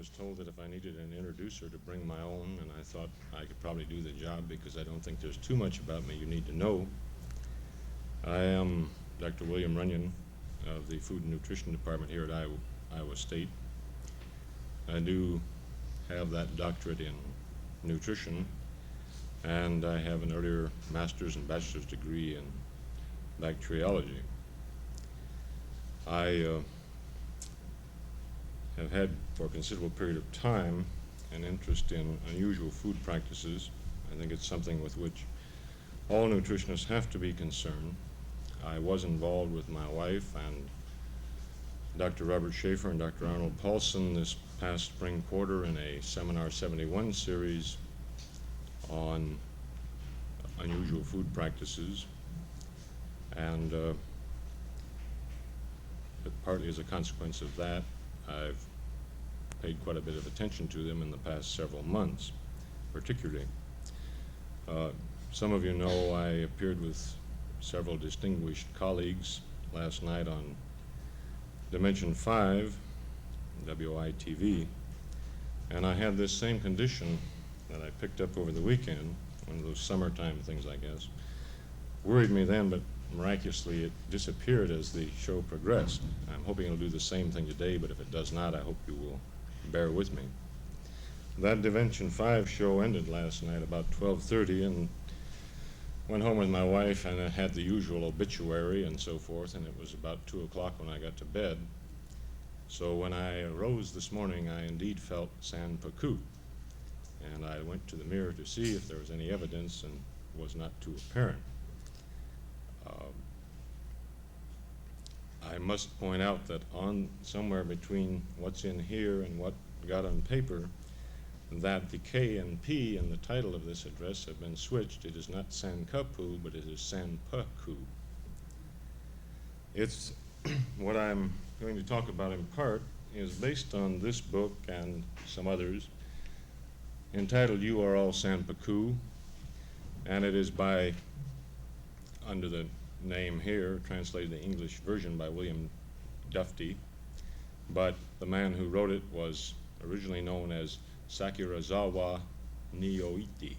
was told that if I needed an introducer to bring my own, and I thought I could probably do the job because I don't think there's too much about me you need to know. I am Dr. William Runyon of the Food and Nutrition Department here at Iowa State. I do have that doctorate in nutrition, and I have an earlier master's and bachelor's degree in bacteriology. I have had for a considerable period of time an interest in unusual food practices. I think it's something with which all nutritionists have to be concerned. I was involved with my wife and Dr. Robert Schaefer and Dr. Arnold Paulson this past spring quarter in a Seminar 71 series on unusual food practices, and partly as a consequence of that, I've paid quite a bit of attention to them in the past several months, particularly. Some of you know I appeared with several distinguished colleagues last night on Dimension 5, WITV, and I had this same condition that I picked up over the weekend, one of those summertime things, I guess. Worried me then, but miraculously it disappeared as the show progressed. I'm hoping it'll do the same thing today, but if it does not, I hope you will bear with me. That Dimension 5 show ended last night about 12:30, and went home with my wife, and I had the usual obituary and so forth, and it was about 2 o'clock when I got to bed. So when I arose this morning, I indeed felt sans pecou, and I went to the mirror to see if there was any evidence, and was not too apparent. I must point out that on somewhere between what's in here and what got on paper, that the K and P in the title of this address have been switched. It is not Sankapu, but it is Sanpaku. It's what I'm going to talk about in part is based on this book and some others entitled You Are All Sanpaku, and it is by, under the name here, translated the English version by William Dufty, but the man who wrote it was originally known as Sakurazawa Nyoiti.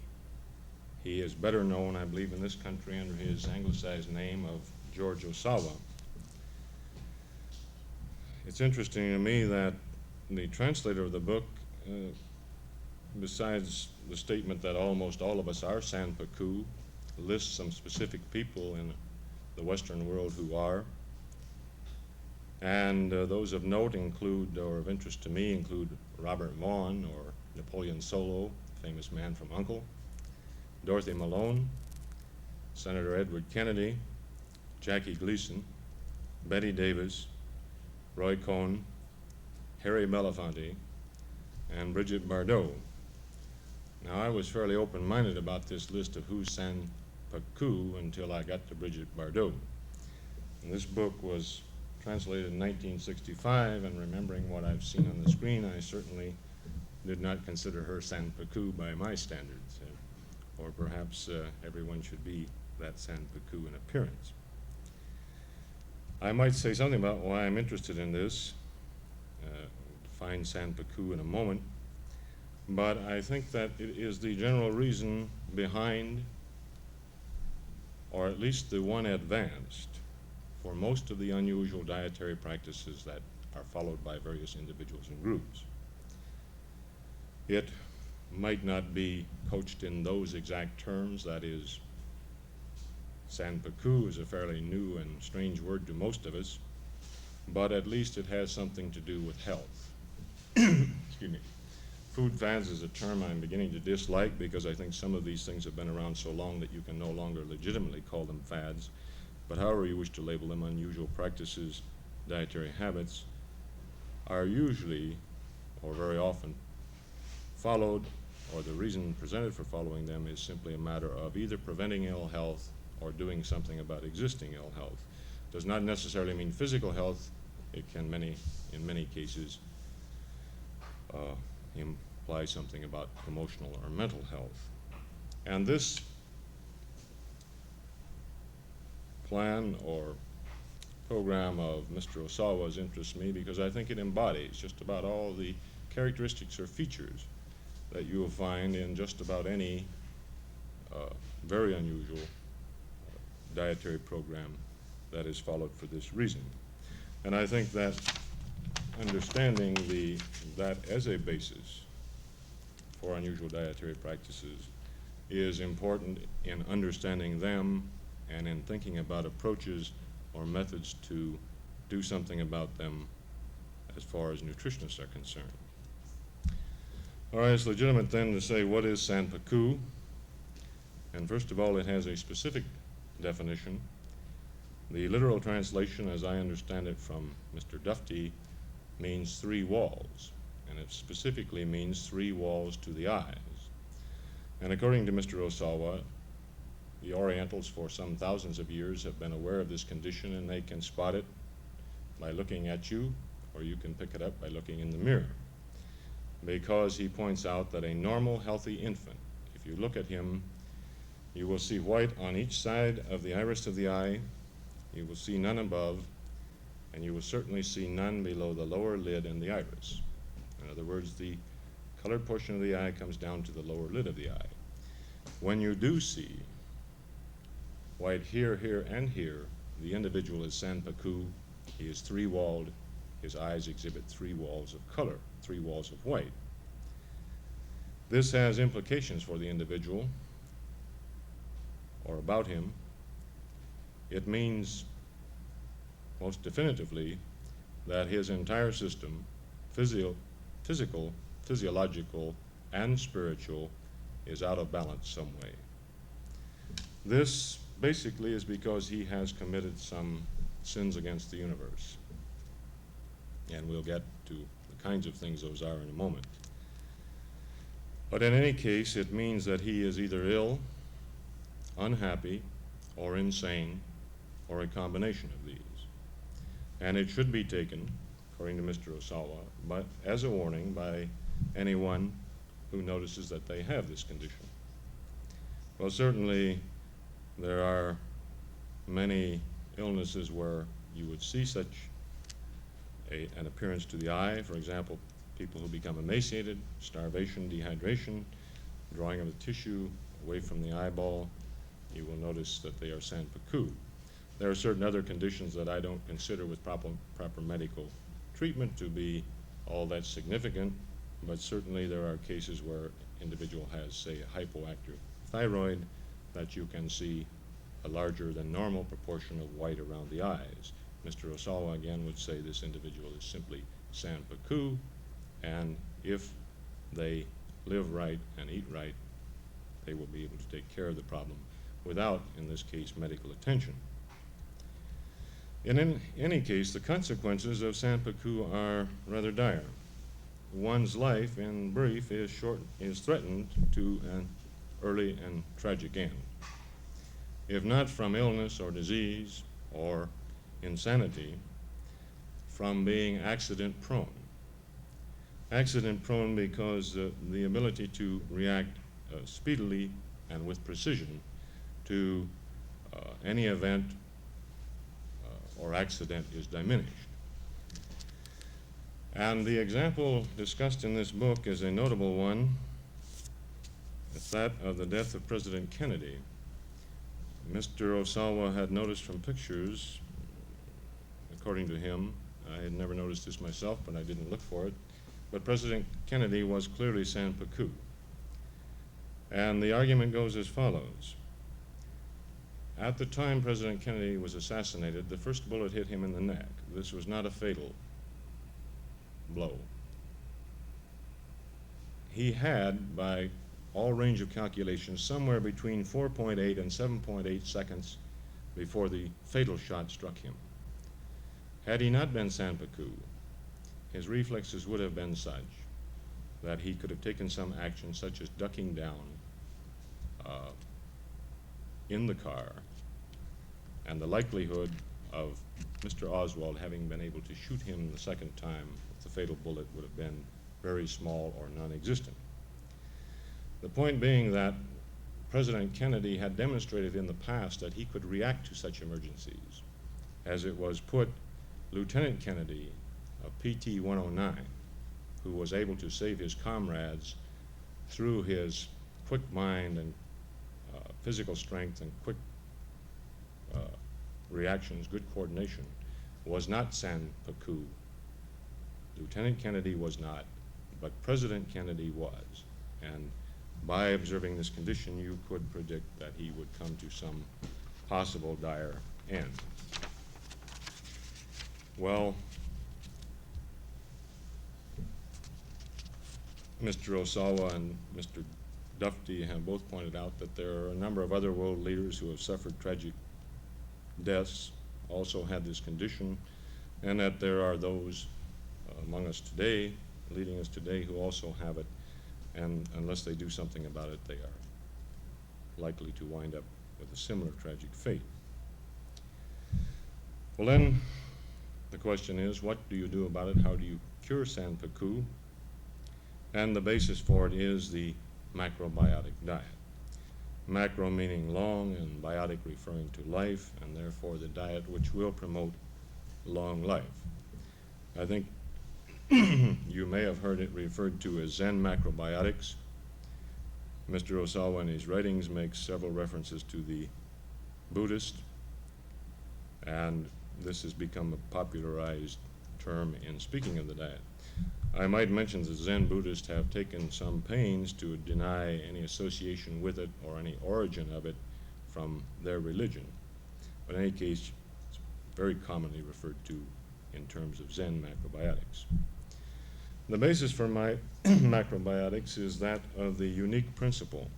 He is better known, I believe, in this country under his anglicized name of George Osawa. It's interesting to me that the translator of the book, besides the statement that almost all of us are Sanpaku, lists some specific people in the Western world who are. And those of note include, or of interest to me, include Robert Vaughn, or Napoleon Solo, famous man from U.N.C.L.E., Dorothy Malone, Senator Edward Kennedy, Jackie Gleason, Betty Davis, Roy Cohn, Harry Belafonte, and Brigitte Bardot. Now, I was fairly open-minded about this list of who's Sanpaku until I got to Brigitte Bardot. And this book was translated in 1965, and remembering what I've seen on the screen, I certainly did not consider her Sanpaku by my standards, or perhaps everyone should be that Sanpaku in appearance. I might say something about why I'm interested in this, define Sanpaku in a moment, but I think that it is the general reason behind, or at least the one advanced, for most of the unusual dietary practices that are followed by various individuals and groups. It might not be coached in those exact terms, that is, Sanpaku is a fairly new and strange word to most of us, but at least it has something to do with health. Excuse me. Food fads is a term I'm beginning to dislike because I think some of these things have been around so long that you can no longer legitimately call them fads. But however you wish to label them, unusual practices, dietary habits, are usually, or very often, followed, or the reason presented for following them is simply a matter of either preventing ill health or doing something about existing ill health. Does not necessarily mean physical health. It can in many cases imply something about emotional or mental health. And this plan or program of Mr. Osawa's interests me because I think it embodies just about all the characteristics or features that you will find in just about any very unusual dietary program that is followed for this reason. And I think that understanding that as a basis for unusual dietary practices is important in understanding them and in thinking about approaches or methods to do something about them as far as nutritionists are concerned. All right, it's legitimate then to say, what is Sanpaku? And first of all, it has a specific definition. The literal translation, as I understand it from Mr. Dufty, means 3 walls, and it specifically means 3 walls to the eyes. And according to Mr. Osawa, the Orientals for some thousands of years have been aware of this condition, and they can spot it by looking at you, or you can pick it up by looking in the mirror. Because he points out that a normal, healthy infant, if you look at him, you will see white on each side of the iris of the eye, you will see none above, and you will certainly see none below the lower lid and the iris. In other words, the colored portion of the eye comes down to the lower lid of the eye. When you do see white here, here, and here, the individual is Sanpaku. He is 3-walled. His eyes exhibit 3 walls of color, 3 walls of white. This has implications for the individual or about him. It means most definitively that his entire system, physical, physiological, and spiritual, is out of balance some way. This basically is because he has committed some sins against the universe. And we'll get to the kinds of things those are in a moment. But in any case, it means that he is either ill, unhappy, or insane, or a combination of these. And it should be taken, according to Mr. Osawa, but as a warning by anyone who notices that they have this condition. Well, certainly there are many illnesses where you would see such an appearance to the eye. For example, people who become emaciated, starvation, dehydration, drawing of the tissue away from the eyeball, you will notice that they are Sanpaku. There are certain other conditions that I don't consider with proper medical treatment to be all that significant, but certainly there are cases where individual has, say, a hypoactive thyroid, that you can see a larger than normal proportion of white around the eyes. Mr. Osawa again would say this individual is simply Sanpaku, and if they live right and eat right, they will be able to take care of the problem without, in this case, medical attention. In any case, the consequences of Sanpaku are rather dire. One's life, in brief, is threatened to an early and tragic end. If not from illness or disease or insanity, from being accident prone. Accident prone because the ability to react speedily and with precision to any event or accident is diminished. And the example discussed in this book is a notable one. It's that of the death of President Kennedy. Mr. Osawa had noticed from pictures, according to him, I had never noticed this myself, but I didn't look for it, but President Kennedy was clearly Sanpaku. And the argument goes as follows. At the time President Kennedy was assassinated, the first bullet hit him in the neck. This was not a fatal blow. He had, by all range of calculations, somewhere between 4.8 and 7.8 seconds before the fatal shot struck him. Had he not been Sanpaku, his reflexes would have been such that he could have taken some action, such as ducking down in the car, and the likelihood of Mr. Oswald having been able to shoot him the second time with the fatal bullet would have been very small or non-existent. The point being that President Kennedy had demonstrated in the past that he could react to such emergencies. As it was put, Lieutenant Kennedy of PT-109, who was able to save his comrades through his quick mind and physical strength and quick reactions, good coordination, was not San Pecou. Lieutenant Kennedy was not, but President Kennedy was. And by observing this condition, you could predict that he would come to some possible dire end. Well, Mr. Osawa and Mr. Dufty have both pointed out that there are a number of other world leaders who have suffered tragic deaths, also had this condition, and that there are those among us today, leading us today, who also have it, and unless they do something about it, they are likely to wind up with a similar tragic fate. Well, then, the question is, what do you do about it? How do you cure San Pecou? And the basis for it is the macrobiotic diet. Macro meaning long, and biotic referring to life, and therefore the diet which will promote long life. I think you may have heard it referred to as Zen macrobiotics. Mr. Osawa in his writings makes several references to the Buddhist, and this has become a popularized term in speaking of the diet. I might mention that Zen Buddhists have taken some pains to deny any association with it or any origin of it from their religion. But in any case, it's very commonly referred to in terms of Zen macrobiotics. The basis for my macrobiotics is that of the unique principle.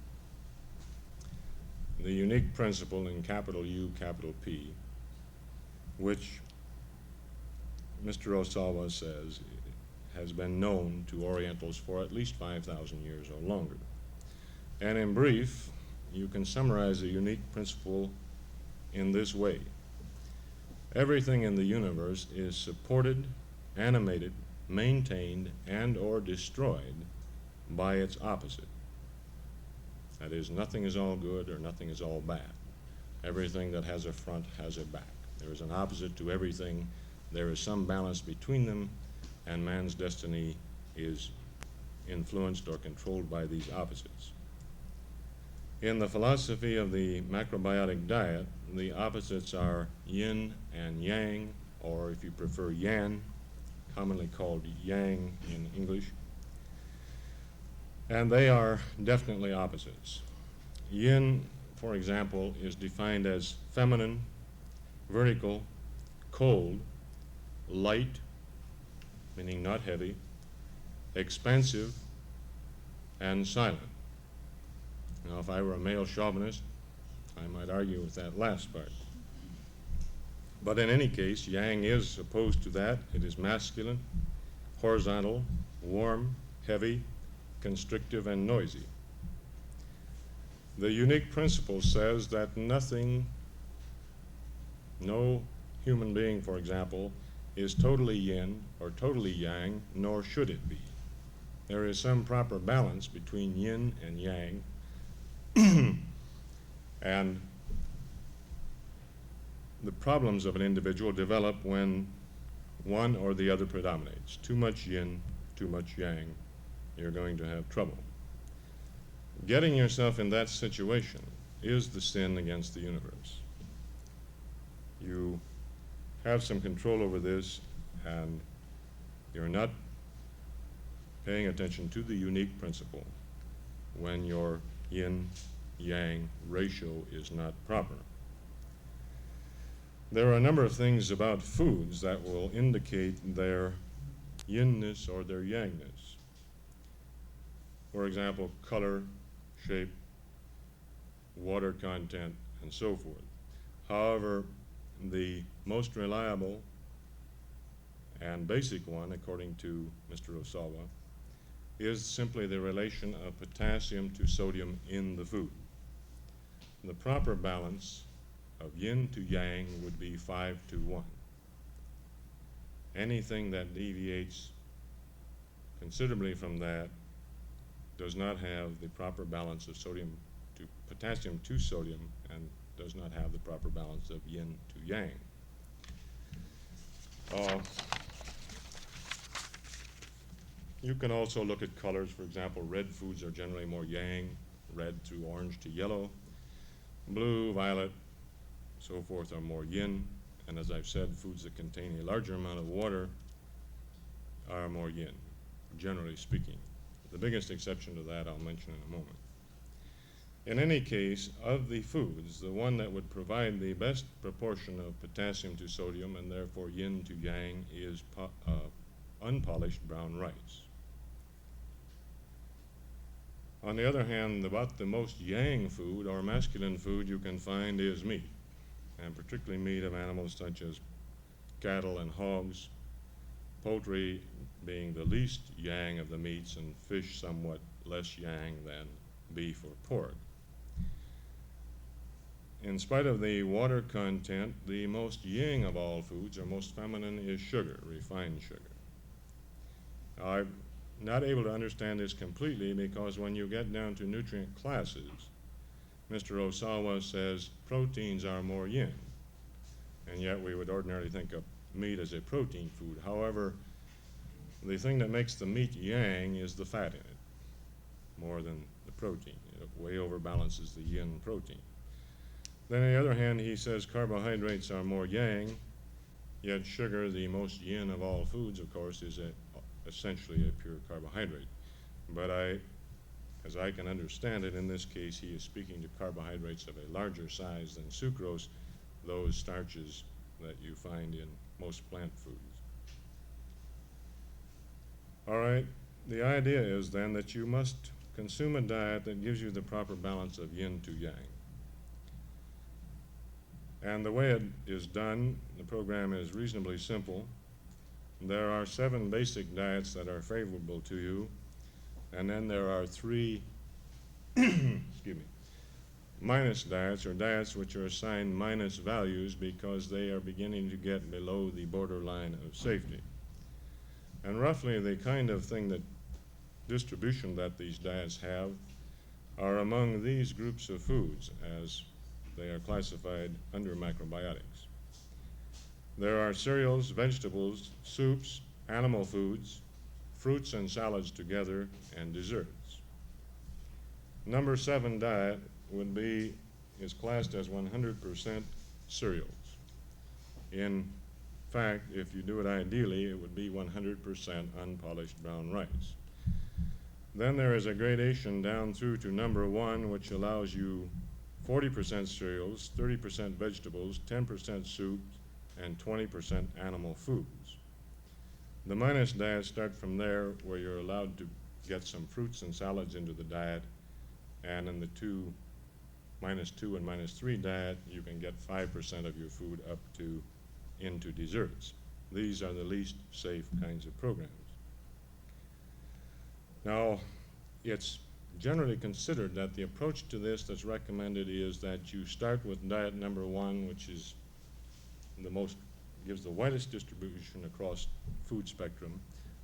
The unique principle in capital U, capital P, which Mr. Osawa says has been known to Orientals for at least 5,000 years or longer. And in brief, you can summarize the unique principle in this way. Everything in the universe is supported, animated, maintained, and or destroyed by its opposite. That is, nothing is all good or nothing is all bad. Everything that has a front has a back. There is an opposite to everything. There is some balance between them, and man's destiny is influenced or controlled by these opposites. In the philosophy of the macrobiotic diet, the opposites are yin and yang, or if you prefer yan, commonly called yang in English, and they are definitely opposites. Yin, for example, is defined as feminine, vertical, cold, light, meaning not heavy, expansive, and silent. Now, if I were a male chauvinist, I might argue with that last part. But in any case, yang is opposed to that. It is masculine, horizontal, warm, heavy, constrictive, and noisy. The unique principle says that nothing, no human being, for example, is totally yin or totally yang, nor should it be. There is some proper balance between yin and yang, and the problems of an individual develop when one or the other predominates. Too much yin, too much yang, you're going to have trouble. Getting yourself in that situation is the sin against the universe. You have some control over this, and you're not paying attention to the unique principle when your yin-yang ratio is not proper. There are a number of things about foods that will indicate their yinness or their yangness. For example, color, shape, water content, and so forth. However, the most reliable and basic one, according to Mr. Osawa, is simply the relation of potassium to sodium in the food. The proper balance of yin to yang would be 5:1. Anything that deviates considerably from that does not have the proper balance of potassium to sodium, and does not have the proper balance of yin to yang. You can also look at colors. For example, red foods are generally more yang, red through orange to yellow. Blue, violet, so forth are more yin. And as I've said, foods that contain a larger amount of water are more yin, generally speaking. The biggest exception to that I'll mention in a moment. In any case, of the foods, the one that would provide the best proportion of potassium to sodium and therefore yin to yang is unpolished brown rice. On the other hand, about the most yang food or masculine food you can find is meat, and particularly meat of animals such as cattle and hogs, poultry being the least yang of the meats, and fish somewhat less yang than beef or pork. In spite of the water content, the most yin of all foods, or most feminine, is sugar, refined sugar. I'm not able to understand this completely because when you get down to nutrient classes, Mr. Osawa says proteins are more yin, and yet we would ordinarily think of meat as a protein food. However, the thing that makes the meat yang is the fat in it, more than the protein. It way overbalances the yin protein. Then on the other hand, he says carbohydrates are more yang, yet sugar, the most yin of all foods, of course, is essentially a pure carbohydrate. But as I can understand it, in this case, he is speaking to carbohydrates of a larger size than sucrose, those starches that you find in most plant foods. All right, the idea is then that you must consume a diet that gives you the proper balance of yin to yang. And the way it is done, the program is reasonably simple. There are 7 basic diets that are favorable to you, and then there are 3 minus diets, or diets which are assigned minus values because they are beginning to get below the borderline of safety. And roughly the kind of thing that distribution that these diets have are among these groups of foods as they are classified under macrobiotics. There are cereals, vegetables, soups, animal foods, fruits and salads together, and desserts. Number 7 diet is classed as 100% cereals. In fact, if you do it ideally, it would be 100% unpolished brown rice. Then there is a gradation down through to number 1, which allows you 40% cereals, 30% vegetables, 10% soups, and 20% animal foods. The minus diets start from there, where you're allowed to get some fruits and salads into the diet, and in the -2 and -3 diet, you can get 5% of your food up to into desserts. These are the least safe kinds of programs. Now, it's generally considered that the approach to this that's recommended is that you start with diet number 1, which is gives the widest distribution across food spectrum,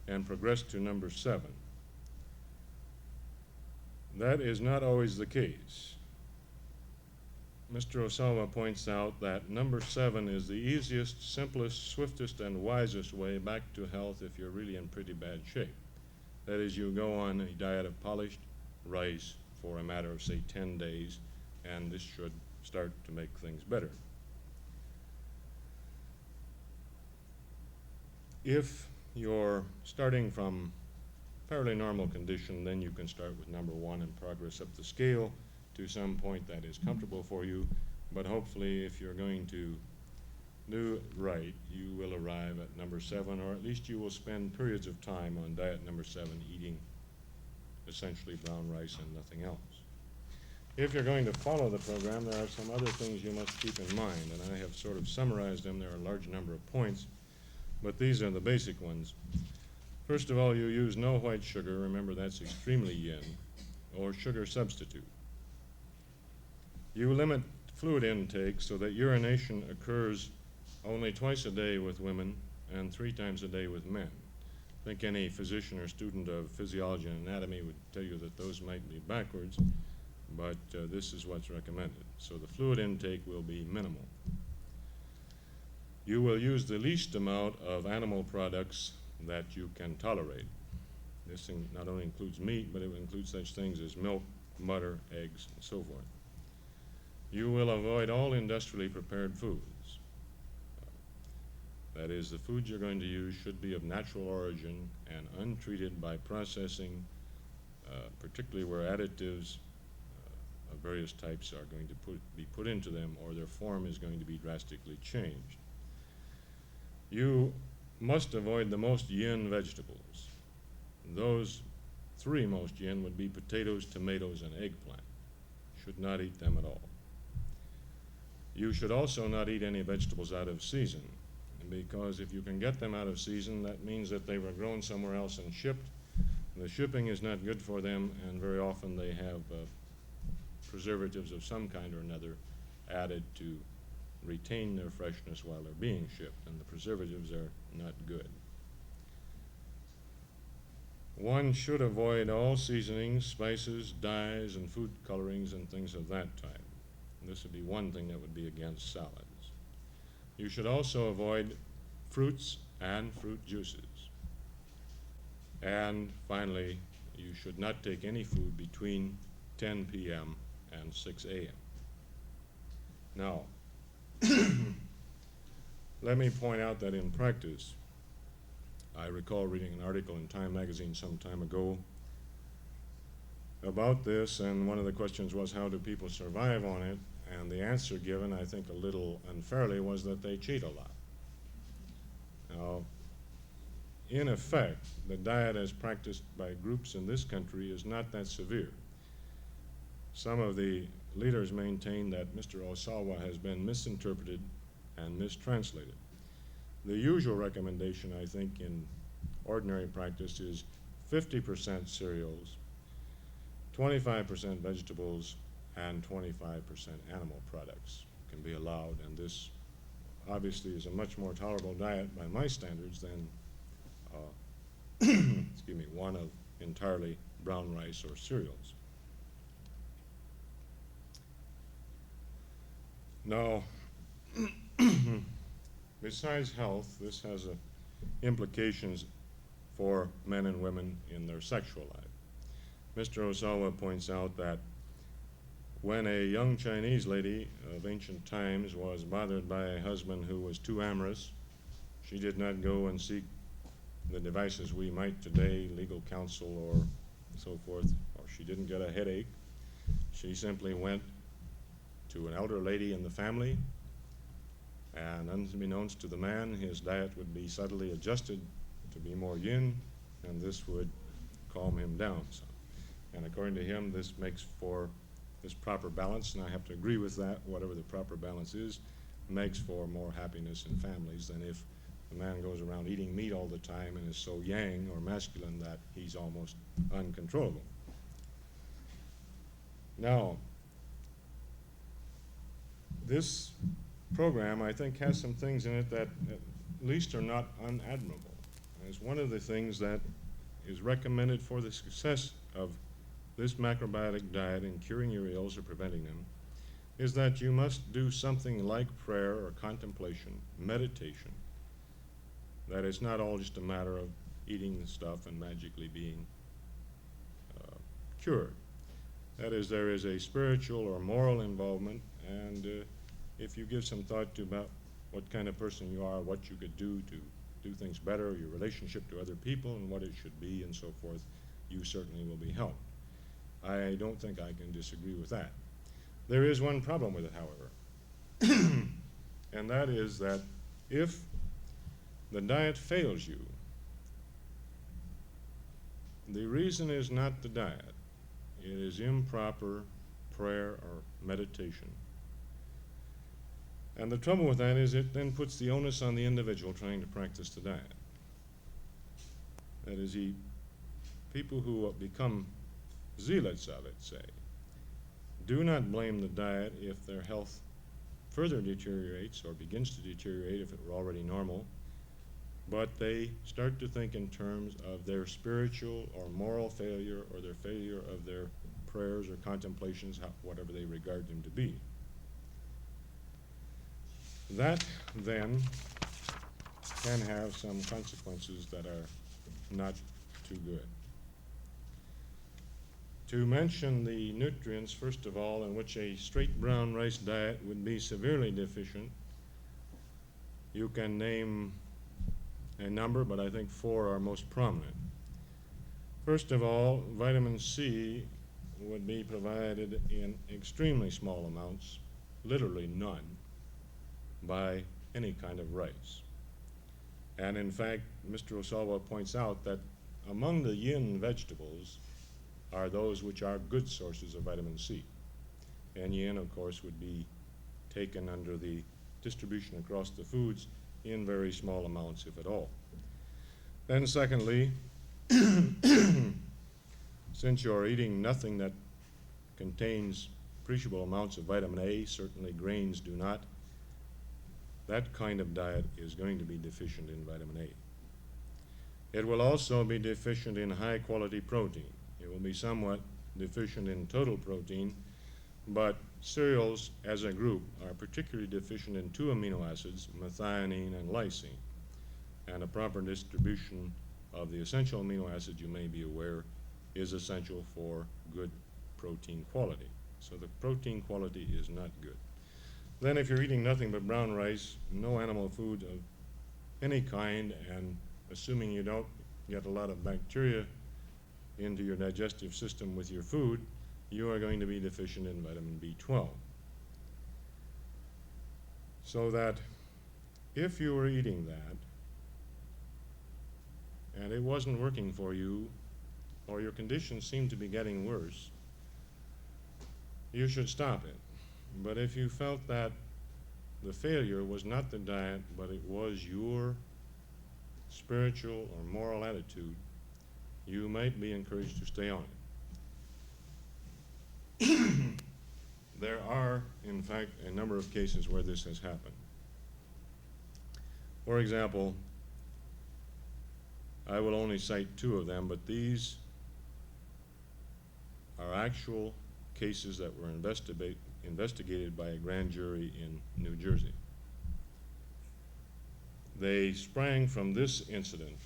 and progress to number 7. That is not always the case. Mr. Osawa points out that number 7 is the easiest, simplest, swiftest, and wisest way back to health if you're really in pretty bad shape. That is, you go on a diet of polished rice for a matter of, say, 10 days, and this should start to make things better. If you're starting from fairly normal condition, then you can start with number 1 and progress up the scale to some point that is comfortable for you. But hopefully, if you're going to do right, you will arrive at number 7, or at least you will spend periods of time on diet number 7 eating essentially brown rice and nothing else. If you're going to follow the program, there are some other things you must keep in mind, and I have sort of summarized them. There are a large number of points, but these are the basic ones. First of all, you use no white sugar. Remember, that's extremely yin, or sugar substitute. You limit fluid intake so that urination occurs only twice a day with women and 3 times a day with men. I think any physician or student of physiology and anatomy would tell you that those might be backwards, but this is what's recommended. So the fluid intake will be minimal. You will use the least amount of animal products that you can tolerate. This thing not only includes meat, but it includes such things as milk, butter, eggs, and so forth. You will avoid all industrially prepared foods. That is, the foods you're going to use should be of natural origin and untreated by processing, particularly where additives of various types are going to be put into them, or their form is going to be drastically changed. You must avoid the most yin vegetables. Those three most yin would be potatoes, tomatoes, and eggplant. Should not eat them at all. You should also not eat any vegetables out of season, because if you can get them out of season, that means that they were grown somewhere else and shipped. The shipping is not good for them, and very often they have preservatives of some kind or another added to retain their freshness while they're being shipped, and the preservatives are not good. One should avoid all seasonings, spices, dyes, and food colorings and things of that type. This would be one thing that would be against salads. You should also avoid fruits and fruit juices. And finally, you should not take any food between 10 p.m. and 6 a.m. Now, let me point out that in practice, I recall reading an article in Time magazine some time ago about this, and one of the questions was, how do people survive on it? And the answer given, I think a little unfairly, was that they cheat a lot. Now, in effect, the diet as practiced by groups in this country is not that severe. Some of the leaders maintain that Mr. Osawa has been misinterpreted and mistranslated. The usual recommendation, I think, in ordinary practice is 50% cereals, 25% vegetables, and 25% animal products can be allowed, and this obviously is a much more tolerable diet by my standards than excuse me, one of entirely brown rice or cereals. Now, besides health, this has implications for men and women in their sexual life. Mr. Osawa points out that when a young Chinese lady of ancient times was bothered by a husband who was too amorous, she did not go and seek the devices we might today, legal counsel or so forth, or she didn't get a headache. She simply went to an elder lady in the family, and unbeknownst to the man, his diet would be subtly adjusted to be more yin, and this would calm him down some. And according to him, this makes for this proper balance, and I have to agree with that. Whatever the proper balance is, makes for more happiness in families than if the man goes around eating meat all the time and is so yang or masculine that he's almost uncontrollable. Now, this program, I think, has some things in it that at least are not unadmirable. It's one of the things that is recommended for the success of this macrobiotic diet in curing your ills or preventing them, is that you must do something like prayer or contemplation, meditation. That it's not all just a matter of eating the stuff and magically being cured. That is, there is a spiritual or moral involvement, and if you give some thought to about what kind of person you are, what you could do to do things better, your relationship to other people and what it should be and so forth, you certainly will be helped. I don't think I can disagree with that. There is one problem with it, however, and that is that if the diet fails you, the reason is not the diet. It is improper prayer or meditation. And the trouble with that is it then puts the onus on the individual trying to practice the diet. That is, people who become zealots of it, say, do not blame the diet if their health further deteriorates or begins to deteriorate if it were already normal, but they start to think in terms of their spiritual or moral failure or their failure of their prayers or contemplations, whatever they regard them to be. That then can have some consequences that are not too good. To mention the nutrients, first of all, in which a straight brown rice diet would be severely deficient, you can name a number, but I think 4 are most prominent. First of all, vitamin C would be provided in extremely small amounts, literally none, by any kind of rice. And in fact, Mr. Osawa points out that among the yin vegetables are those which are good sources of vitamin C. And yin, of course, would be taken under the distribution across the foods in very small amounts, if at all. Then secondly, since you're eating nothing that contains appreciable amounts of vitamin A, certainly grains do not, that kind of diet is going to be deficient in vitamin A. It will also be deficient in high-quality protein. It will be somewhat deficient in total protein, but cereals as a group are particularly deficient in 2 amino acids, methionine and lysine. And a proper distribution of the essential amino acids, you may be aware, is essential for good protein quality. So the protein quality is not good. Then if you're eating nothing but brown rice, no animal food of any kind, and assuming you don't get a lot of bacteria into your digestive system with your food, you are going to be deficient in vitamin B12. So that if you were eating that and it wasn't working for you, or your conditions seem to be getting worse, you should stop it. But if you felt that the failure was not the diet, but it was your spiritual or moral attitude, you might be encouraged to stay on it. There are, in fact, a number of cases where this has happened. For example, I will only cite 2 of them, but these are actual cases that were investigated by a grand jury in New Jersey. They sprang from this incident.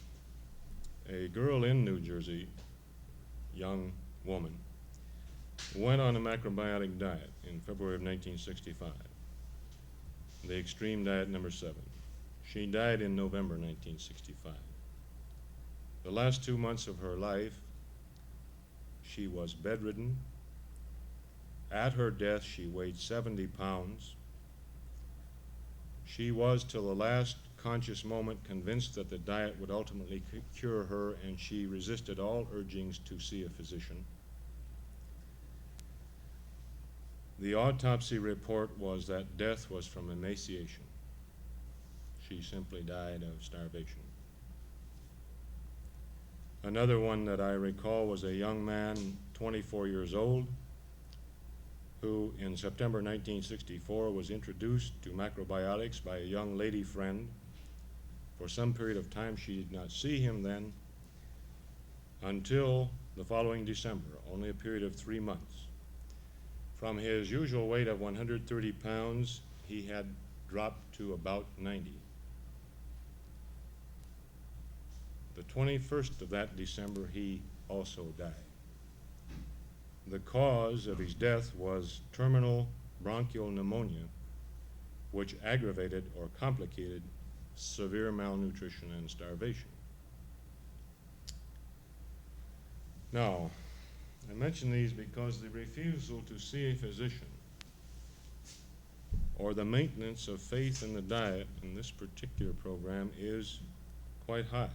A girl in New Jersey, young woman, went on a macrobiotic diet in February of 1965, the extreme diet number 7. She died in November 1965. The last 2 months of her life, she was bedridden. At her death, she weighed 70 pounds. She was, till the last conscious moment, convinced that the diet would ultimately cure her, and she resisted all urgings to see a physician. The autopsy report was that death was from emaciation. She simply died of starvation. Another one that I recall was a young man, 24 years old, who in September 1964 was introduced to macrobiotics by a young lady friend. For some period of time, she did not see him then until the following December, only a period of 3 months. From his usual weight of 130 pounds, he had dropped to about 90. The 21st of that December, he also died. The cause of his death was terminal bronchial pneumonia, which aggravated or complicated severe malnutrition and starvation. Now, I mention these because the refusal to see a physician or the maintenance of faith in the diet in this particular program is quite high.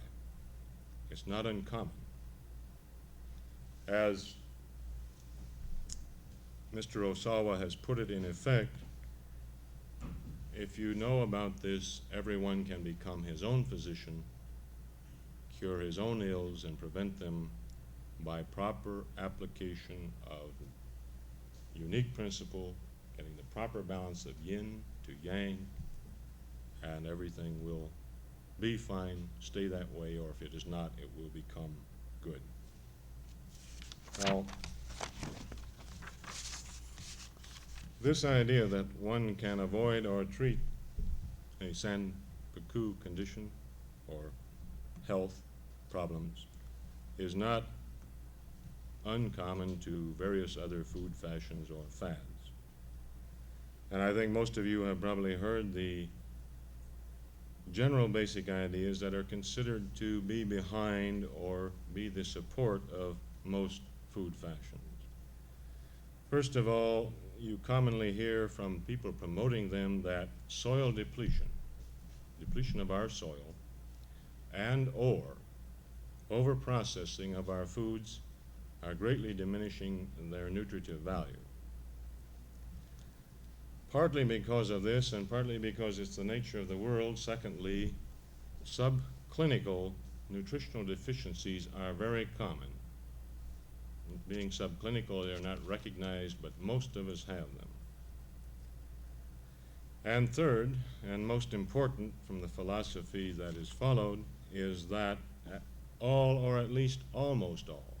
It's not uncommon. As Mr. Osawa has put it in effect, if you know about this, everyone can become his own physician, cure his own ills, and prevent them by proper application of unique principle, getting the proper balance of yin to yang, and everything will be fine, stay that way, or if it is not, it will become good. Now, this idea that one can avoid or treat a Sanpaku condition or health problems is not uncommon to various other food fashions or fads. And I think most of you have probably heard the general basic ideas that are considered to be behind or be the support of most food fashions. First of all, you commonly hear from people promoting them that soil depletion of our soil, and or overprocessing of our foods are greatly diminishing their nutritive value. Partly because of this, and partly because it's the nature of the world. Secondly, subclinical nutritional deficiencies are very common. Being subclinical, they're not recognized, but most of us have them. And third, and most important from the philosophy that is followed, is that all, or at least almost all,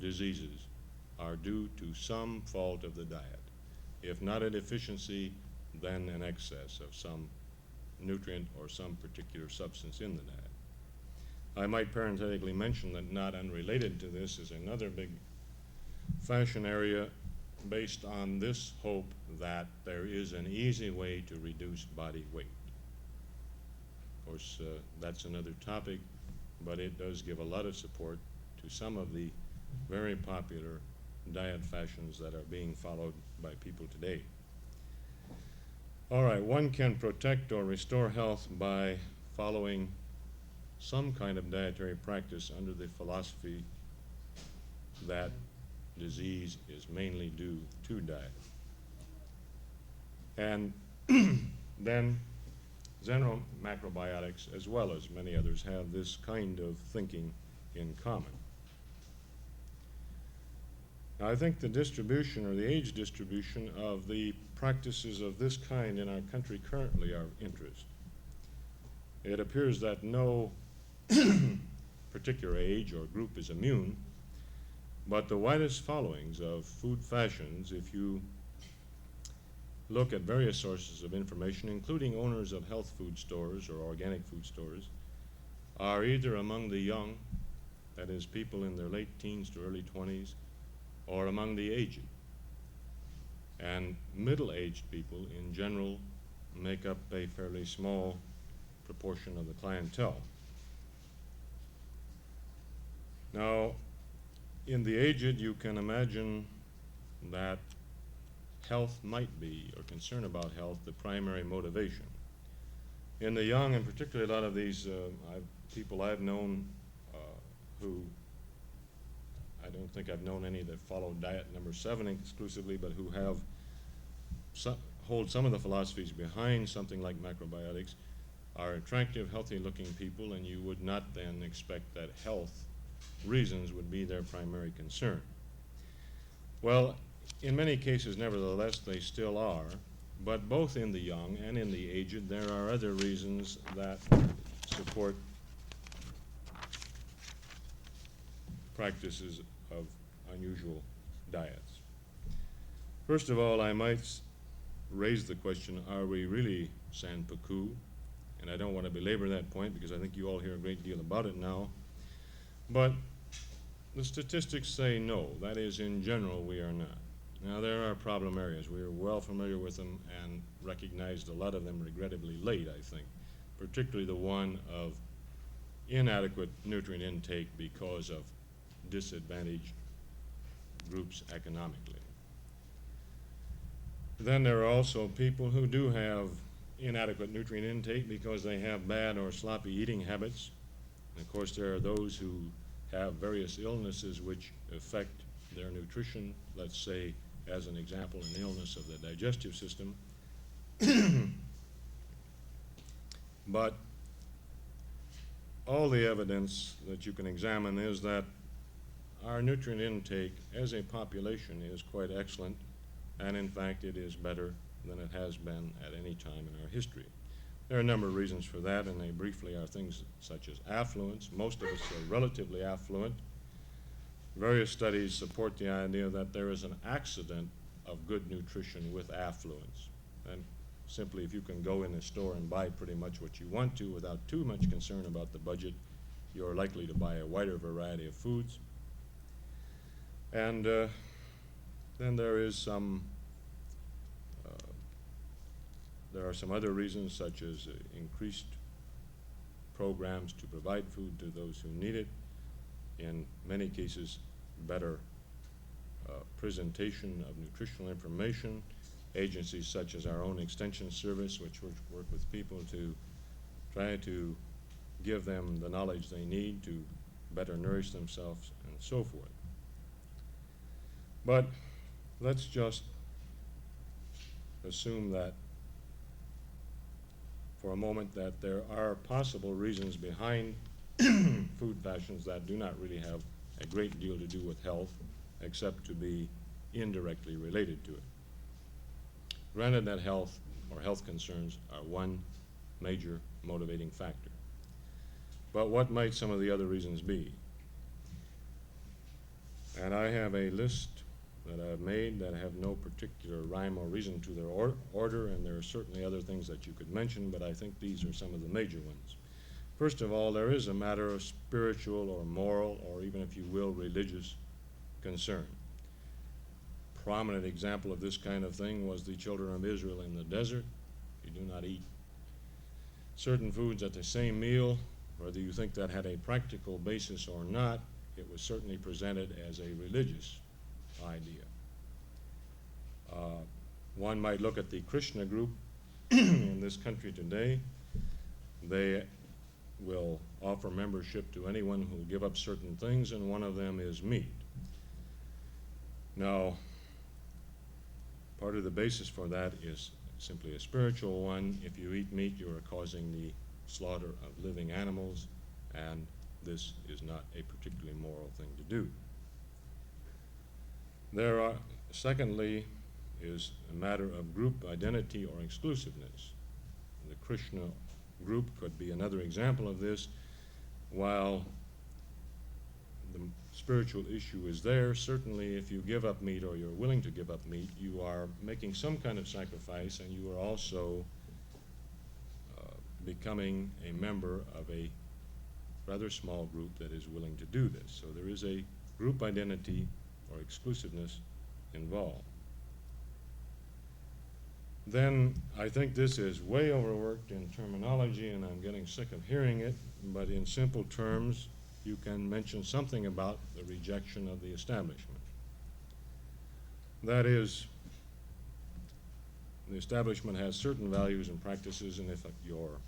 diseases are due to some fault of the diet. If not a deficiency, then an excess of some nutrient or some particular substance in the diet. I might parenthetically mention that not unrelated to this is another big fashion area based on this hope that there is an easy way to reduce body weight. Of course, that's another topic, but it does give a lot of support to some of the very popular diet fashions that are being followed by people today. All right, one can protect or restore health by following some kind of dietary practice under the philosophy that disease is mainly due to diet. And then xenomacrobiotics, as well as many others, have this kind of thinking in common. Now, I think the distribution or the age distribution of the practices of this kind in our country currently are of interest. It appears that no particular age or group is immune, but the widest followings of food fashions, if you look at various sources of information, including owners of health food stores or organic food stores, are either among the young, that is, people in their late teens to early 20s, or among the aged. And middle-aged people, in general, make up a fairly small proportion of the clientele. Now, in the aged, you can imagine that health might be, or concern about health, the primary motivation. In the young, and particularly a lot of these people I've known who, I don't think I've known any that follow diet number 7 exclusively, but who have hold some of the philosophies behind something like macrobiotics, are attractive, healthy-looking people, and you would not then expect that health reasons would be their primary concern. Well, in many cases, nevertheless, they still are, but both in the young and in the aged, there are other reasons that support practices of unusual diets. First of all, I might raise the question, are we really sans pecou? And I don't want to belabor that point because I think you all hear a great deal about it now. But the statistics say no. That is, in general, we are not. Now, there are problem areas. We are well familiar with them and recognized a lot of them regrettably late, I think, particularly the one of inadequate nutrient intake because of disadvantaged groups economically. Then there are also people who do have inadequate nutrient intake because they have bad or sloppy eating habits. And of course, there are those who have various illnesses which affect their nutrition, let's say, as an example, an illness of the digestive system. But all the evidence that you can examine is that our nutrient intake as a population is quite excellent, and in fact it is better than it has been at any time in our history. There are a number of reasons for that, and they briefly are things such as affluence. Most of us are relatively affluent. Various studies support the idea that there is an accident of good nutrition with affluence. And simply, if you can go in a store and buy pretty much what you want to without too much concern about the budget, you're likely to buy a wider variety of foods. And then uh, there are some other reasons, such as increased programs to provide food to those who need it. In many cases, better presentation of nutritional information. Agencies such as our own Extension Service, which work with people to try to give them the knowledge they need to better nourish themselves and so forth. But let's just assume that for a moment that there are possible reasons behind food fashions that do not really have a great deal to do with health, except to be indirectly related to it. Granted that health or health concerns are one major motivating factor. But what might some of the other reasons be? And I have a list that I've made that have no particular rhyme or reason to their order, and there are certainly other things that you could mention, but I think these are some of the major ones. First of all, there is a matter of spiritual or moral, or even, if you will, religious concern. Prominent example of this kind of thing was the children of Israel in the desert. You do not eat certain foods at the same meal, whether you think that had a practical basis or not. It was certainly presented as a religious idea. One might look at the Krishna group in this country today. They will offer membership to anyone who will give up certain things, and one of them is meat. Now, part of the basis for that is simply a spiritual one. If you eat meat, you are causing the slaughter of living animals, and this is not a particularly moral thing to do. Secondly, is a matter of group identity or exclusiveness. The Krishna group could be another example of this. While the spiritual issue is there, certainly if you give up meat or you're willing to give up meat, you are making some kind of sacrifice, and you are also becoming a member of a rather small group that is willing to do this. So there is a group identity or exclusiveness involved. Then I think this is way overworked in terminology, and I'm getting sick of hearing it, but in simple terms, you can mention something about the rejection of the establishment. That is, the establishment has certain values and practices, and if you're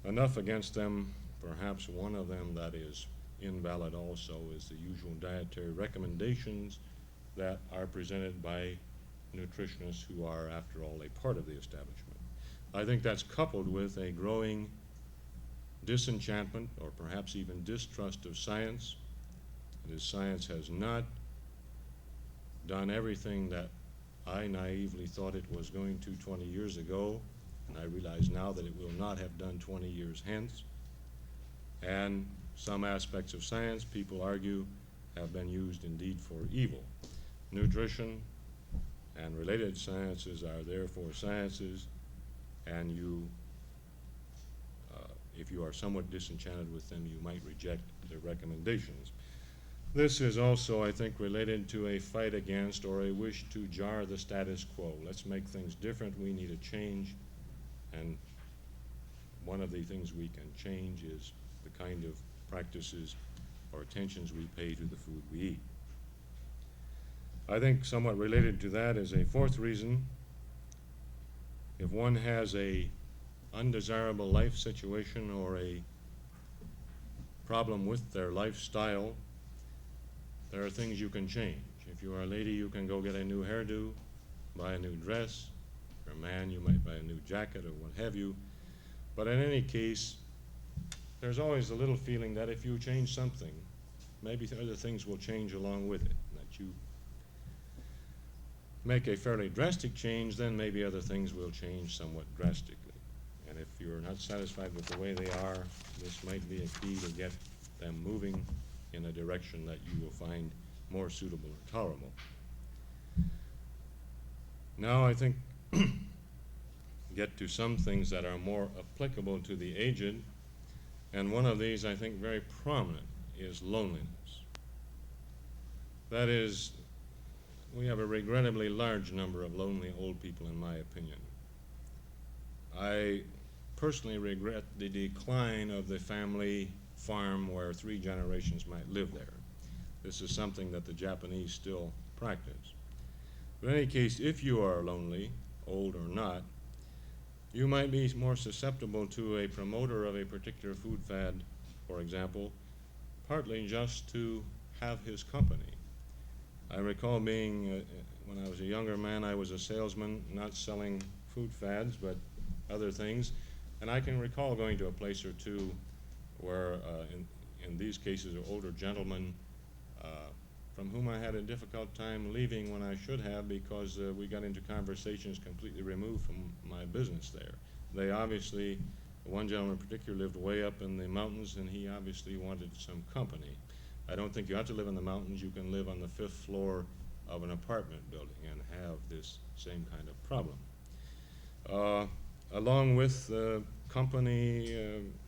enough against them, perhaps one of them that is invalid also is the usual dietary recommendations that are presented by nutritionists who are, after all, a part of the establishment. I think that's coupled with a growing disenchantment or perhaps even distrust of science. That is, science has not done everything that I naively thought it was going to 20 years ago, and I realize now that it will not have done 20 years hence. And some aspects of science, people argue, have been used indeed for evil. Nutrition and related sciences are therefore sciences, and if you are somewhat disenchanted with them, you might reject their recommendations. This is also, I think, related to a fight against or a wish to jar the status quo. Let's make things different. We need a change, and one of the things we can change is the kind of practices or attentions we pay to the food we eat. I think somewhat related to that is a fourth reason. If one has a undesirable life situation or a problem with their lifestyle, there are things you can change. If you are a lady, you can go get a new hairdo, buy a new dress. If you're a man, you might buy a new jacket or what have you. But in any case, there's always a little feeling that if you change something, maybe other things will change along with it. That you make a fairly drastic change, then maybe other things will change somewhat drastically. And if you're not satisfied with the way they are, this might be a key to get them moving in a direction that you will find more suitable or tolerable. Now I think get to some things that are more applicable to the aged, and one of these I think very prominent is loneliness. That is, we have a regrettably large number of lonely old people, in my opinion. I personally regret the decline of the family farm where 3 generations might live there. This is something that the Japanese still practice. But in any case, if you are lonely, old or not, you might be more susceptible to a promoter of a particular food fad, for example, partly just to have his company. I recall being, when I was a younger man, I was a salesman, not selling food fads, but other things. And I can recall going to a place or two where, in these cases, older gentlemen from whom I had a difficult time leaving when I should have, because we got into conversations completely removed from my business there. They obviously, one gentleman in particular lived way up in the mountains, and he obviously wanted some company. I don't think you have to live in the mountains. You can live on the 5th floor of an apartment building and have this same kind of problem. Along with the company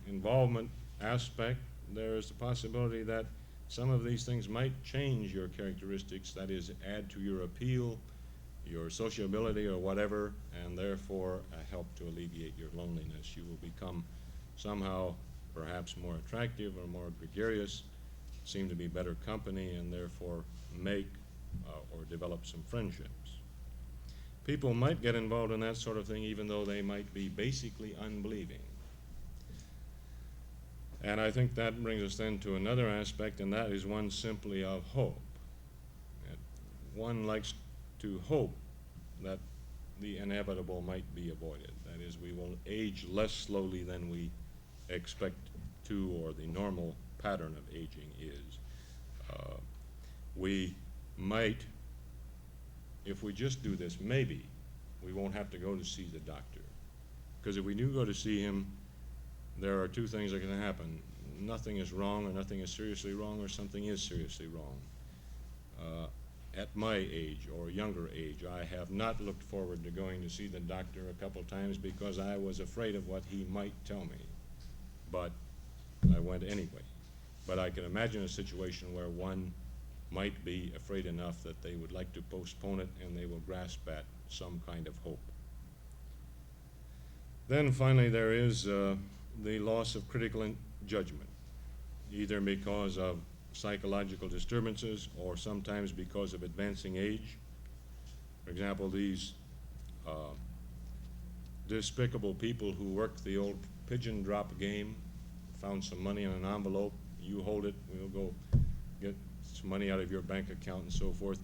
involvement aspect, there is the possibility that some of these things might change your characteristics, that is, add to your appeal, your sociability, or whatever, and therefore help to alleviate your loneliness. You will become somehow perhaps more attractive or more gregarious, seem to be better company, and therefore make or develop some friendships. People might get involved in that sort of thing even though they might be basically unbelieving. And I think that brings us then to another aspect, and that is one simply of hope. One likes to hope that the inevitable might be avoided. That is, we will age less slowly than we expect to, or the normal pattern of aging is. We might, if we just do this, maybe we won't have to go to see the doctor. Because if we do go to see him, there are 2 things that can happen. Nothing is wrong, or nothing is seriously wrong, or something is seriously wrong. At my age or younger age, I have not looked forward to going to see the doctor a couple times because I was afraid of what he might tell me. But I went anyway. But I can imagine a situation where one might be afraid enough that they would like to postpone it, and they will grasp at some kind of hope. Then finally there is the loss of critical judgment, either because of psychological disturbances or sometimes because of advancing age. For example, these despicable people who work the old pigeon drop game, found some money in an envelope, you hold it, we'll go get some money out of your bank account and so forth.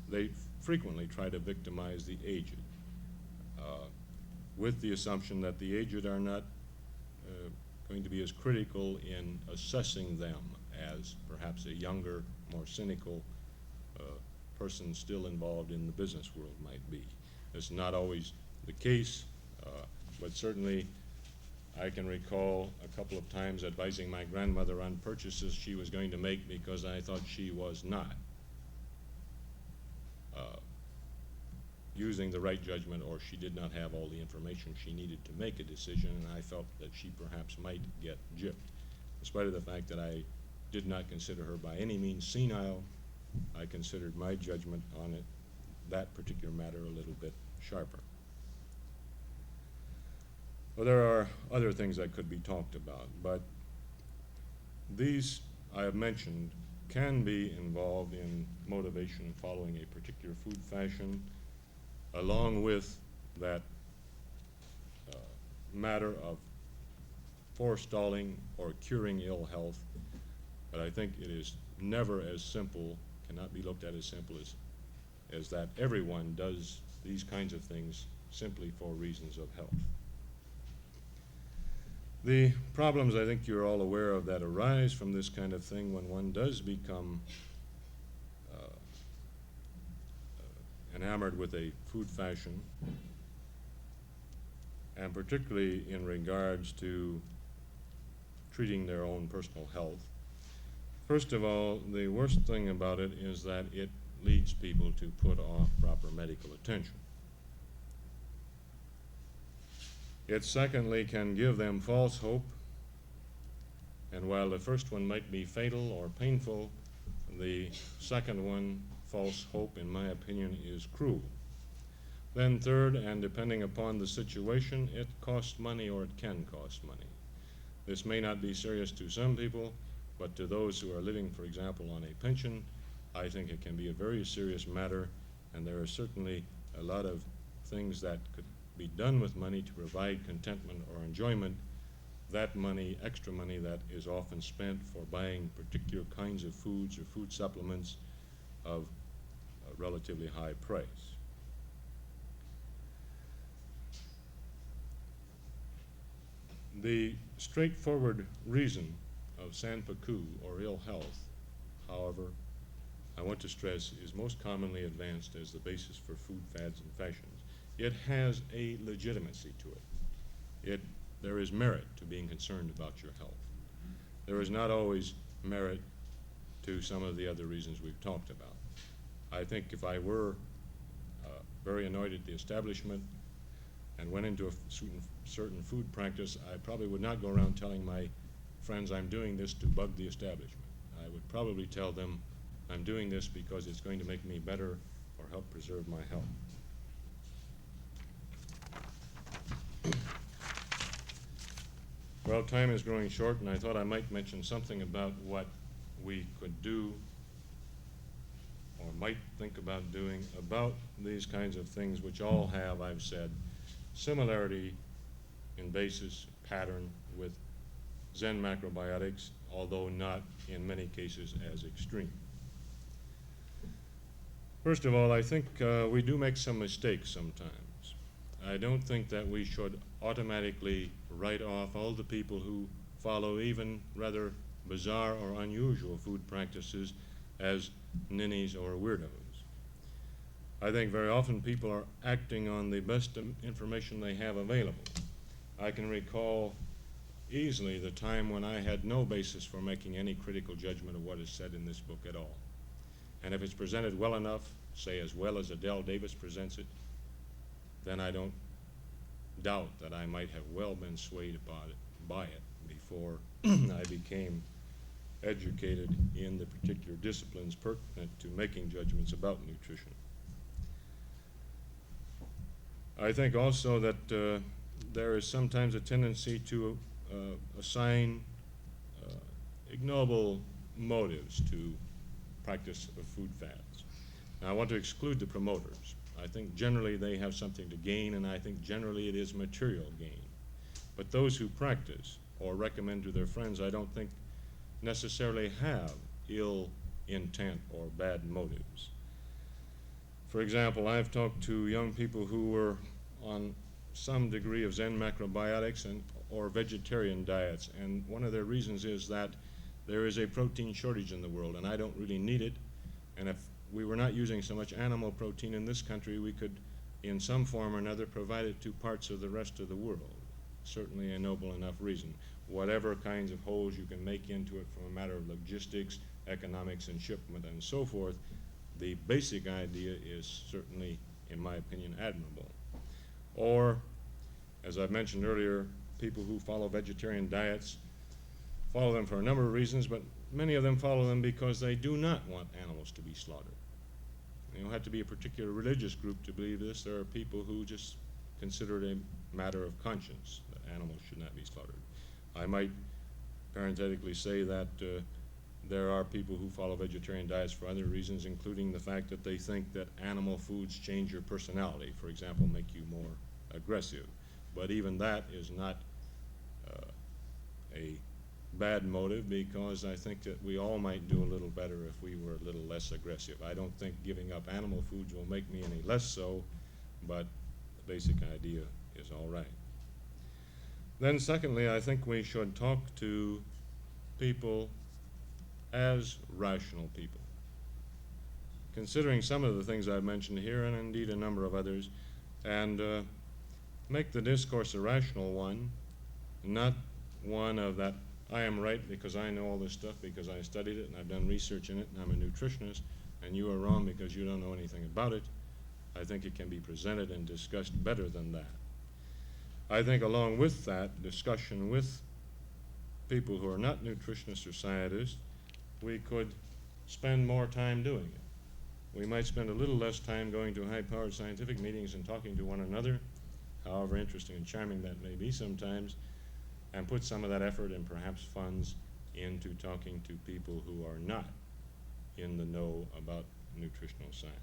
They frequently try to victimize the aged, with the assumption that the aged are not going to be as critical in assessing them as perhaps a younger, more cynical person still involved in the business world might be. It's not always the case, but certainly I can recall a couple of times advising my grandmother on purchases she was going to make because I thought she was not using the right judgment, or she did not have all the information she needed to make a decision, and I felt that she perhaps might get gypped. In spite of the fact that I did not consider her by any means senile, I considered my judgment on it, that particular matter, a little bit sharper. Well, there are other things that could be talked about, but these I have mentioned can be involved in motivation following a particular food fashion, along with that matter of forestalling or curing ill health. But I think it is never as simple, cannot be looked at as simple as that everyone does these kinds of things simply for reasons of health. The problems I think you're all aware of that arise from this kind of thing when one does become enamored with a food fashion, and particularly in regards to treating their own personal health. First of all, the worst thing about it is that it leads people to put off proper medical attention. It secondly can give them false hope, and while the first one might be fatal or painful, The second one, false hope, in my opinion, is cruel. Then third, and depending upon the situation, it costs money or it can cost money. This may not be serious to some people, but to those who are living, for example, on a pension, I think it can be a very serious matter, and there are certainly a lot of things that could be done with money to provide contentment or enjoyment. That money, extra money that is often spent for buying particular kinds of foods or food supplements of a relatively high price. The straightforward reason of sans pecus, or ill health, however, I want to stress, is most commonly advanced as the basis for food fads and fashions. It has a legitimacy to it. There is merit to being concerned about your health. There is not always merit to some of the other reasons we've talked about. I think if I were very annoyed at the establishment and went into a certain food practice, I probably would not go around telling my friends I'm doing this to bug the establishment. I would probably tell them I'm doing this because it's going to make me better or help preserve my health. Well, time is growing short, and I thought I might mention something about what we could do or might think about doing about these kinds of things, which all have, I've said, similarity in basis, pattern with Zen macrobiotics, although not in many cases as extreme. First of all, I think we do make some mistakes sometimes. I don't think that we should automatically write off all the people who follow even rather bizarre or unusual food practices as ninnies or weirdos. I think very often people are acting on the best information they have available. I can recall easily the time when I had no basis for making any critical judgment of what is said in this book at all. And if it's presented well enough, say as well as Adele Davis presents it, then I don't doubt that I might have well been swayed by it before I became educated in the particular disciplines pertinent to making judgments about nutrition. I think also that there is sometimes a tendency to assign ignoble motives to practice of food fads. Now, I want to exclude the promoters. I think generally they have something to gain, and I think generally it is material gain. But those who practice or recommend to their friends, I don't think necessarily have ill intent or bad motives. For example, I've talked to young people who were on some degree of Zen macrobiotics or vegetarian diets, and one of their reasons is that there is a protein shortage in the world, and I don't really need it, and if we were not using so much animal protein in this country, we could, in some form or another, provide it to parts of the rest of the world. Certainly a noble enough reason. Whatever kinds of holes you can make into it from a matter of logistics, economics, and shipment, and so forth, the basic idea is certainly, in my opinion, admirable. Or, as I mentioned earlier, people who follow vegetarian diets follow them for a number of reasons, but many of them follow them because they do not want animals to be slaughtered. You don't have to be a particular religious group to believe this. There are people who just consider it a matter of conscience that animals should not be slaughtered. I might parenthetically say that there are people who follow vegetarian diets for other reasons, including the fact that they think that animal foods change your personality, for example, make you more aggressive. But even that is not a bad motive, because I think that we all might do a little better if we were a little less aggressive. I don't think giving up animal foods will make me any less so, but the basic idea is all right. Then secondly, I think we should talk to people as rational people. Considering some of the things I've mentioned here, and indeed a number of others, and make the discourse a rational one, not one of that I am right because I know all this stuff because I studied it and I've done research in it and I'm a nutritionist, and you are wrong because you don't know anything about it. I think it can be presented and discussed better than that. I think along with that discussion with people who are not nutritionists or scientists, we could spend more time doing it. We might spend a little less time going to high-powered scientific meetings and talking to one another, however interesting and charming that may be sometimes, and put some of that effort and perhaps funds into talking to people who are not in the know about nutritional science.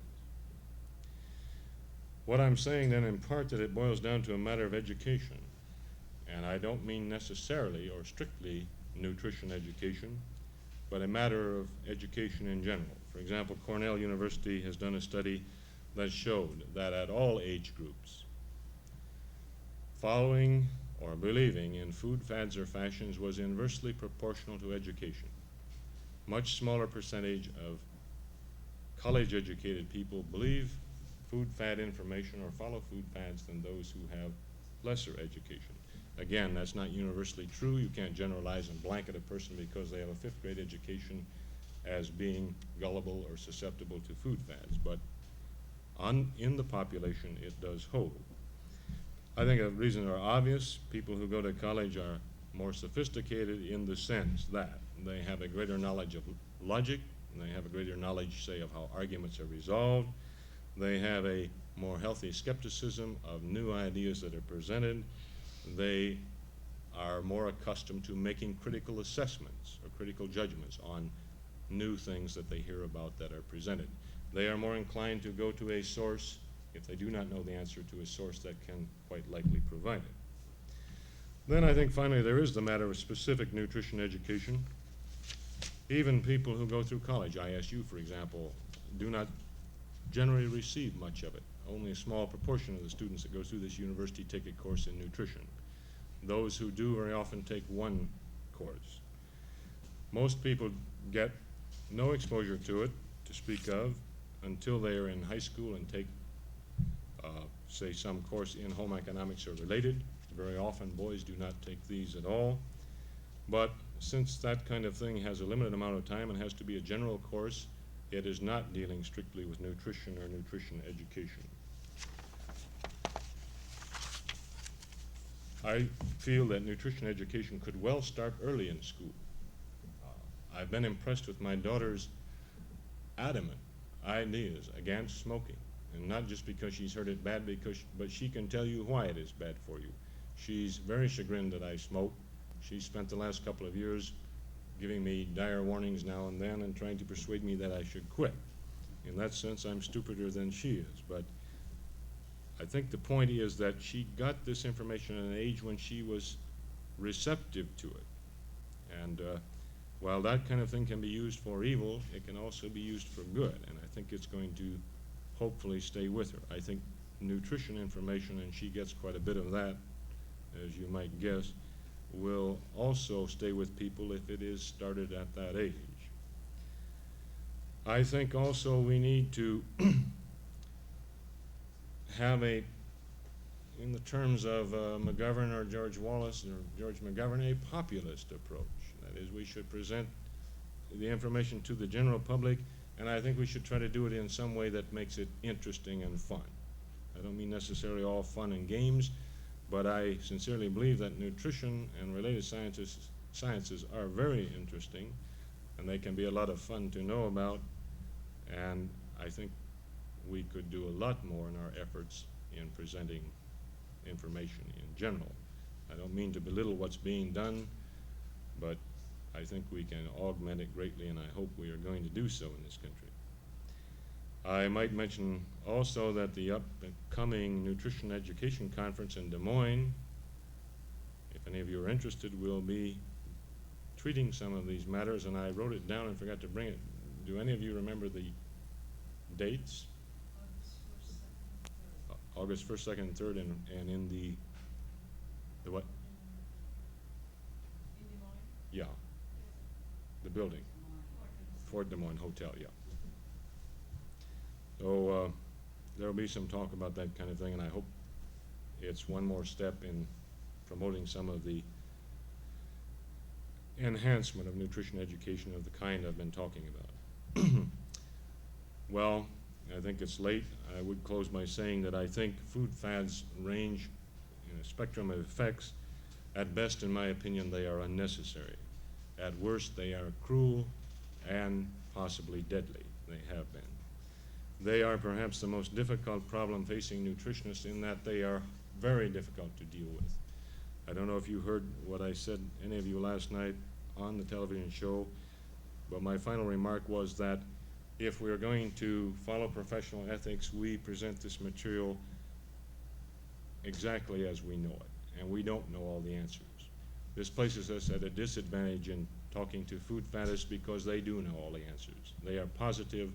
What I'm saying then, in part, that it boils down to a matter of education, and I don't mean necessarily or strictly nutrition education, but a matter of education in general. For example, Cornell University has done a study that showed that at all age groups, following or believing in food fads or fashions was inversely proportional to education. Much smaller percentage of college-educated people believe food fad information or follow food fads than those who have lesser education. Again, that's not universally true. You can't generalize and blanket a person because they have a fifth grade education as being gullible or susceptible to food fads, but in the population it does hold. I think the reasons are obvious. People who go to college are more sophisticated in the sense that they have a greater knowledge of logic, and they have a greater knowledge, say, of how arguments are resolved. They have a more healthy skepticism of new ideas that are presented. They are more accustomed to making critical assessments or critical judgments on new things that they hear about that are presented. They are more inclined to go to a source if they do not know the answer, to a source that can quite likely provide it. Then I think finally there is the matter of specific nutrition education. Even people who go through college, ISU for example, do not generally receive much of it. Only a small proportion of the students that go through this university take a course in nutrition. Those who do very often take one course. Most people get no exposure to it, to speak of, until they are in high school and take, say, some course in home economics or related. Very often boys do not take these at all. But since that kind of thing has a limited amount of time and has to be a general course, it is not dealing strictly with nutrition or nutrition education. I feel that nutrition education could well start early in school. I've been impressed with my daughter's adamant ideas against smoking, and not just because she's heard it bad, but she can tell you why it is bad for you. She's very chagrined that I smoke. She spent the last couple of years giving me dire warnings now and then and trying to persuade me that I should quit. In that sense, I'm stupider than she is, but I think the point is that she got this information at an age when she was receptive to it. And while that kind of thing can be used for evil, it can also be used for good, and I think it's going to hopefully stay with her. I think nutrition information, and she gets quite a bit of that, as you might guess, will also stay with people if it is started at that age. I think also we need to have a, in the terms of McGovern or George Wallace or George McGovern, a populist approach. That is, we should present the information to the general public, and I think we should try to do it in some way that makes it interesting and fun. I don't mean necessarily all fun and games, but I sincerely believe that nutrition and related sciences are very interesting, and they can be a lot of fun to know about, and I think we could do a lot more in our efforts in presenting information in general. I don't mean to belittle what's being done, but I think we can augment it greatly, and I hope we are going to do so in this country. I might mention also that the upcoming Nutrition Education Conference in Des Moines, if any of you are interested, will be treating some of these matters, and I wrote it down and forgot to bring it. Do any of you remember the dates? August 1st, 2nd, and 3rd, and in the what? In Des Moines? Yeah, the building, Fort Des Moines Hotel, yeah. So there will be some talk about that kind of thing, and I hope it's one more step in promoting some of the enhancement of nutrition education of the kind I've been talking about. Well, I think it's late. I would close by saying that I think food fads range in a spectrum of effects. At best, in my opinion, they are unnecessary. At worst, they are cruel and possibly deadly. They have been. They are perhaps the most difficult problem facing nutritionists in that they are very difficult to deal with. I don't know if you heard what I said, any of you, last night on the television show, but my final remark was that if we are going to follow professional ethics, we present this material exactly as we know it, and we don't know all the answers. This places us at a disadvantage in talking to food faddists because they do know all the answers. They are positive,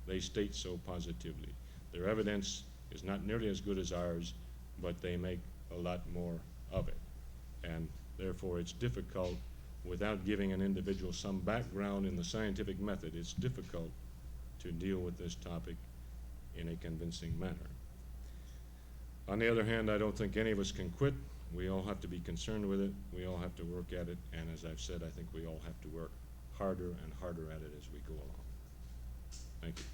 they state so positively. Their evidence is not nearly as good as ours, but they make a lot more of it. And therefore it's difficult, without giving an individual some background in the scientific method, it's difficult to deal with this topic in a convincing manner. On the other hand, I don't think any of us can quit. We all have to be concerned with it. We all have to work at it. And as I've said, I think we all have to work harder and harder at it as we go along. Thank you.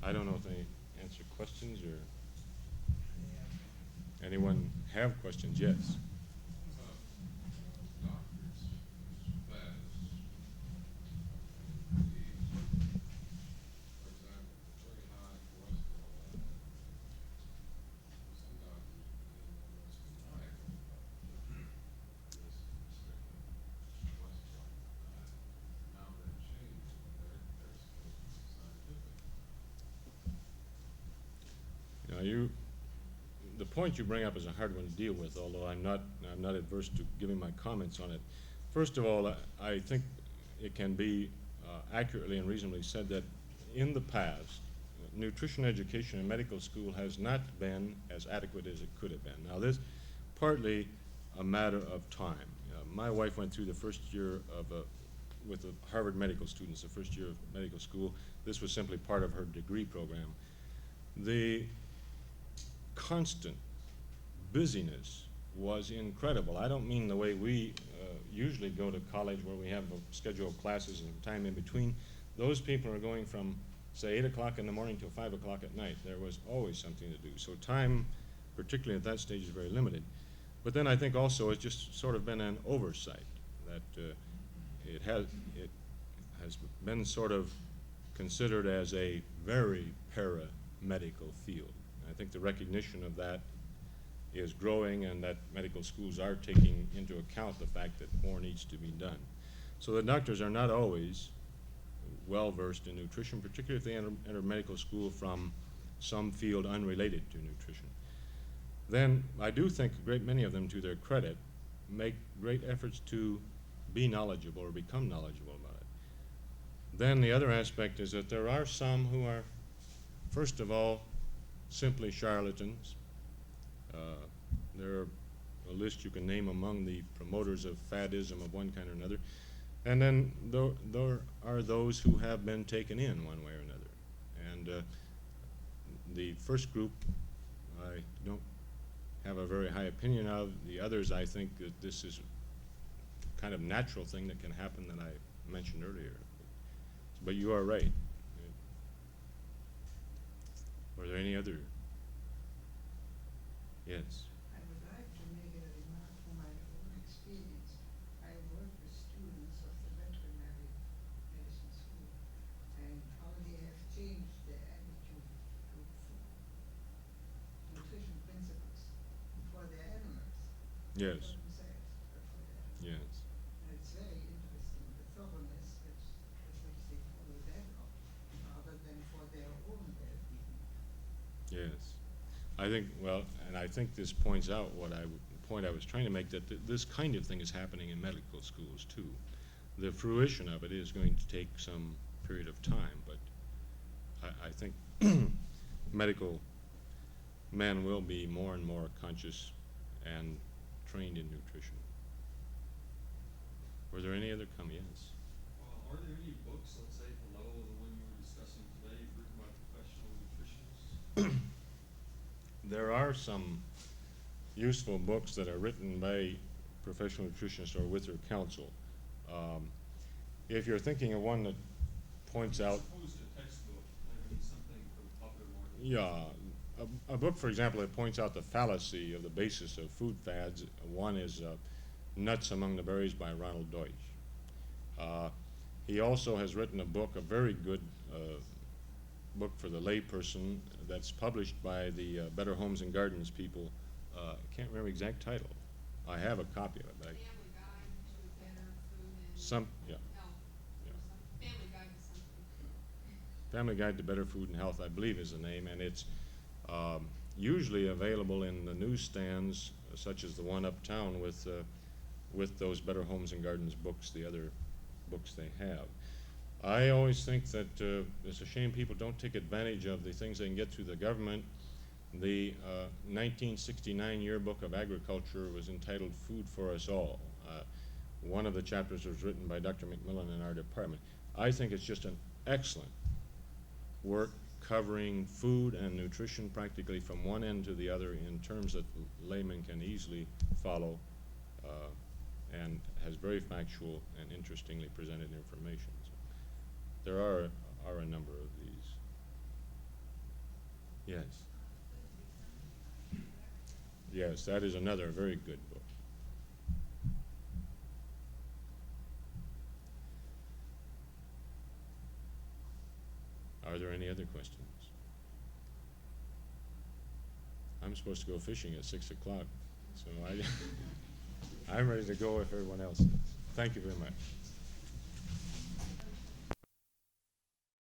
I don't know if they answer questions or anyone have questions. Yes. Now the point you bring up is a hard one to deal with, although I'm not adverse to giving my comments on it. First of all, I think it can be accurately and reasonably said that in the past, nutrition education in medical school has not been as adequate as it could have been. Now this partly a matter of time. My wife went through the first year with the Harvard medical students, the first year of medical school. This was simply part of her degree program. The constant busyness was incredible. I don't mean the way we usually go to college where we have a schedule of classes and time in between. Those people are going from, say, 8 o'clock in the morning till 5 o'clock at night. There was always something to do. So time, particularly at that stage, is very limited. But then I think also it's just sort of been an oversight that it has been sort of considered as a very paramedical field. I think the recognition of that is growing, and that medical schools are taking into account the fact that more needs to be done. So the doctors are not always well versed in nutrition, particularly if they enter medical school from some field unrelated to nutrition. Then I do think a great many of them, to their credit, make great efforts to be knowledgeable or become knowledgeable about it. Then the other aspect is that there are some who are, first of all, simply charlatans. There are a list you can name among the promoters of faddism of one kind or another. And then there are those who have been taken in one way or another. And the first group I don't have a very high opinion of. The others, I think that this is a kind of natural thing that can happen that I mentioned earlier. But you are right. Were there any other? Yes. I would like to make a remark from my own experience. I work with students of the veterinary medicine school, and how they have changed their attitude to nutrition principles for their animals. Yes. For themselves, but for their animals. Yes. And it's very interesting, the thoroughness with which they follow that up, rather than for their own well-being. Yes. I think, well, and I think this points out the point I was trying to make, that this kind of thing is happening in medical schools too. The fruition of it is going to take some period of time, but I think medical men will be more and more conscious and trained in nutrition. Were there any other comments? Are there any books, let's say below the one you were discussing today, written by professional nutritionists? There are some useful books that are written by professional nutritionists or with their counsel. If you're thinking of one that points out, As opposed to a textbook, maybe something for the popular market. yeah, a book, for example, that points out the fallacy of the basis of food fads. One is Nuts Among the Berries by Ronald Deutsch. He also has written a book, a very good book for the layperson that's published by the Better Homes and Gardens people. I can't remember the exact title. I have a copy of it. But Family Guide to Better Food and yeah. Health. Yeah. Or some, Family Guide to something. Family Guide to Better Food and Health, I believe is the name, and it's usually available in the newsstands, such as the one uptown with those Better Homes and Gardens books, the other books they have. I always think that it's a shame people don't take advantage of the things they can get through the government. The 1969 Yearbook of Agriculture was entitled Food for Us All. One of the chapters was written by Dr. McMillan in our department. I think it's just an excellent work covering food and nutrition practically from one end to the other in terms that laymen can easily follow, and has very factual and interestingly presented information. So there are a number of these. Yes. Yes, that is another very good book. Are there any other questions? I'm supposed to go fishing at 6 o'clock, so I'm ready to go if everyone else is. Thank you very much.